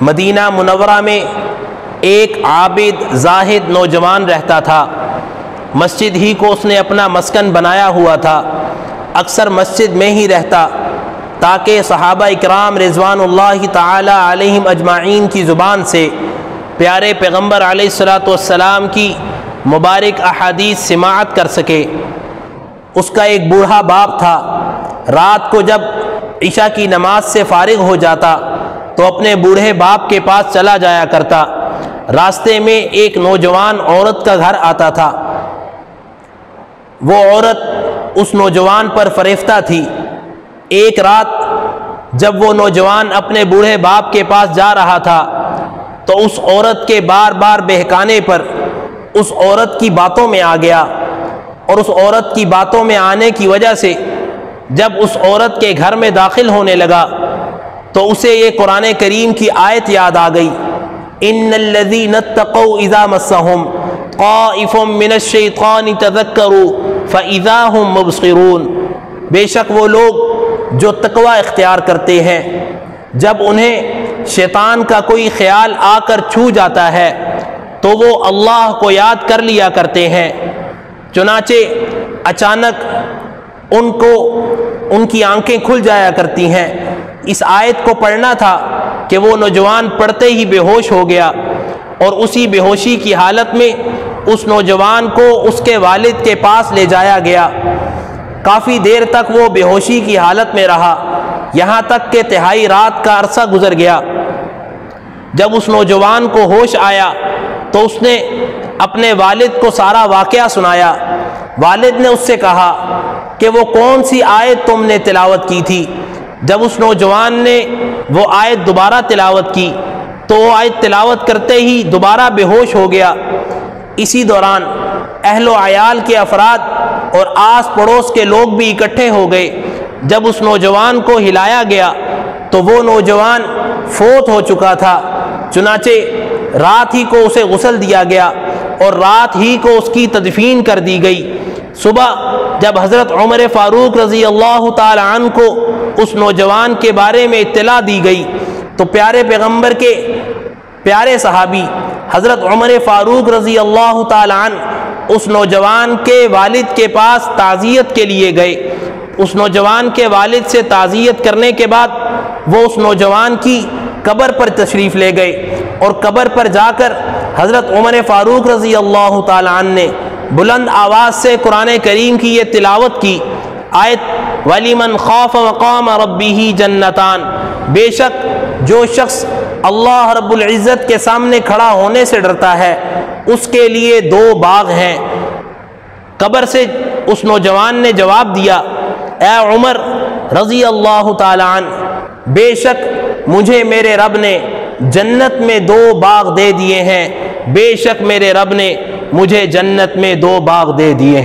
مدینہ منورہ میں ایک عابد زاہد نوجوان رہتا تھا۔ مسجد ہی کو اس نے اپنا مسکن بنایا ہوا تھا، اکثر مسجد میں ہی رہتا تاکہ صحابہ اکرام رضوان اللہ تعالی علیہم اجمعین کی زبان سے پیارے پیغمبر علیہ السلام کی مبارک احادیث سماعت کر سکے۔ اس کا ایک بوڑھا باپ تھا، رات کو جب عشاء کی نماز سے فارغ ہو جاتا تو اپنے بوڑھے باپ کے پاس چلا جایا کرتا۔ راستے میں ایک نوجوان عورت کا گھر آتا تھا، وہ عورت اس نوجوان پر فریفتہ تھی۔ ایک رات جب وہ نوجوان اپنے بوڑھے باپ کے پاس جا رہا تھا تو اس عورت کے بار بار بہکانے پر اس عورت کی باتوں میں آ گیا، اور اس عورت کی باتوں میں آنے کی وجہ سے جب اس عورت کے گھر میں داخل ہونے لگا تو اسے یہ قرآن کریم کی آیت یاد آ گئی، ان الذین اتقوا اذا مسهم طائف من الشیطان تذکروا فاذا هم مبصرون۔ بے شک وہ لوگ جو تقوی اختیار کرتے ہیں، جب انہیں شیطان کا کوئی خیال آ کر چھو جاتا ہے تو وہ اللہ کو یاد کر لیا کرتے ہیں، چنانچہ اچانک ان کی آنکھیں کھل جایا کرتی ہیں۔ اس آیت کو پڑھنا تھا کہ وہ نوجوان پڑھتے ہی بے ہوش ہو گیا، اور اسی بے ہوشی کی حالت میں اس نوجوان کو اس کے والد کے پاس لے جایا گیا۔ کافی دیر تک وہ بے ہوشی کی حالت میں رہا، یہاں تک کہ تہائی رات کا عرصہ گزر گیا۔ جب اس نوجوان کو ہوش آیا تو اس نے اپنے والد کو سارا واقعہ سنایا۔ والد نے اس سے کہا کہ وہ کون سی آیت تم نے تلاوت کی تھی؟ جب اس نوجوان نے وہ آیت دوبارہ تلاوت کی تو وہ آیت تلاوت کرتے ہی دوبارہ بے ہوش ہو گیا۔ اسی دوران اہل و عیال کے افراد اور آس پڑوس کے لوگ بھی اکٹھے ہو گئے۔ جب اس نوجوان کو ہلایا گیا تو وہ نوجوان فوت ہو چکا تھا، چنانچہ رات ہی کو اسے غسل دیا گیا اور رات ہی کو اس کی تدفین کر دی گئی۔ صبح جب حضرت عمر فاروق رضی اللہ تعالی عنہ کو اس نوجوان کے بارے میں اطلاع دی گئی تو پیارے پیغمبر کے پیارے صحابی حضرت عمر فاروق رضی اللہ تعالی عنہ اس نوجوان کے والد کے پاس تعزیت کے لیے گئے۔ اس نوجوان کے والد سے تعزیت کرنے کے بعد وہ اس نوجوان کی قبر پر تشریف لے گئے، اور قبر پر جا کر حضرت عمر فاروق رضی اللہ تعالی عنہ نے بلند آواز سے قرآن کریم کی یہ تلاوت کی، آیت وَلِمَنْ خَافَ مَقَامَ رَبِّهِ جَنَّتَانِ۔ بے شک جو شخص اللہ رب العزت کے سامنے کھڑا ہونے سے ڈرتا ہے اس کے لیے دو باغ ہیں۔ قبر سے اس نوجوان نے جواب دیا، اے عمر رضی اللہ تعالی عنہ، بے شک مجھے میرے رب نے جنت میں دو باغ دے دیے ہیں، بے شک میرے رب نے مجھے جنت میں دو باغ دے دیے ہیں۔